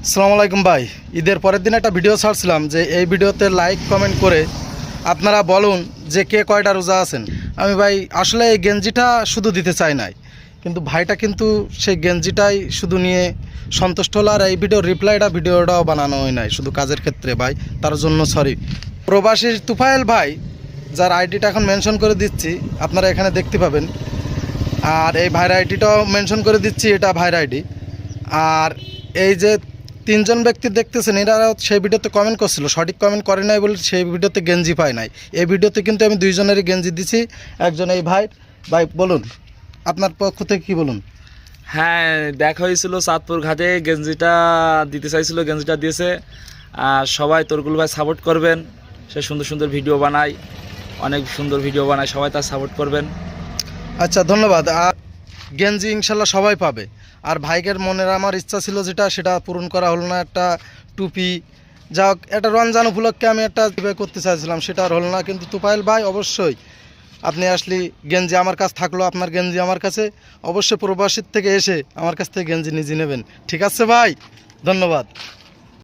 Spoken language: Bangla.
আসসালামু আলাইকুম ভাই। ঈদের পরের দিন একটা ভিডিও ছাড়ছিলাম যে এই ভিডিওতে লাইক কমেন্ট করে আপনারা বলুন যে কে কয়টা রোজা আছেন। আমি ভাই আসলে এই গেঞ্জিটা শুধু দিতে চাই নাই, কিন্তু ভাইটা কিন্তু সেই গেঞ্জিটাই শুধু নিয়ে সন্তুষ্ট হলো। আর এই ভিডিওটাও বানানো হয় নাই, শুধু কাজের ক্ষেত্রে ভাই, তার জন্য সরি। প্রবাসী তুফাইল ভাই, যার আইডিটা এখন মেনশন করে দিচ্ছি, আপনারা এখানে দেখতে পাবেন। আর এই ভাইয়ের আইডিটাও মেনশন করে দিচ্ছি, এটা ভাইয়ের আইডি। আর এই যে তিনজন ব্যক্তি দেখতেছেন, এরা সেই ভিডিওতে কমেন্ট করছিল, সঠিক কমেন্ট করে নাই বলে সেই ভিডিওতে গেঞ্জি পায় নাই। এই ভিডিওতে কিন্তু আমি দুইজনেরই গেঞ্জি দিছি। একজন এই ভাই বলুন আপনার পক্ষ থেকে কি বলুন। হ্যাঁ, দেখা হয়েছিল চাঁদপুর ঘাটে, গেঞ্জিটা দিতে চাইছিল, গেঞ্জিটা দিয়েছে। আর সবাই তোরগুল ভাই সাপোর্ট করবেন, সে সুন্দর সুন্দর ভিডিও বানায়, অনেক সুন্দর ভিডিও বানায়, সবাই তার সাপোর্ট করবেন। আচ্ছা, ধন্যবাদ। আর গেঞ্জি ইনশাল্লাহ সবাই পাবে। আর ভাইকের মনের আমার ইচ্ছা ছিল যেটা, সেটা পূরণ করা হলো না। একটা টুপি, যা হোক, একটা রমজান উপলক্ষে আমি একটা করতে চাইছিলাম, সেটা আর হলো না। কিন্তু তুফাইল ভাই, অবশ্যই আপনি আসলে গেঞ্জি আমার কাছে থাকলো, আপনার গেঞ্জি আমার কাছে, অবশ্যই প্রবাসীর থেকে এসে আমার কাছ থেকে গেঞ্জি নিজে নেবেন। ঠিক আছে ভাই, ধন্যবাদ।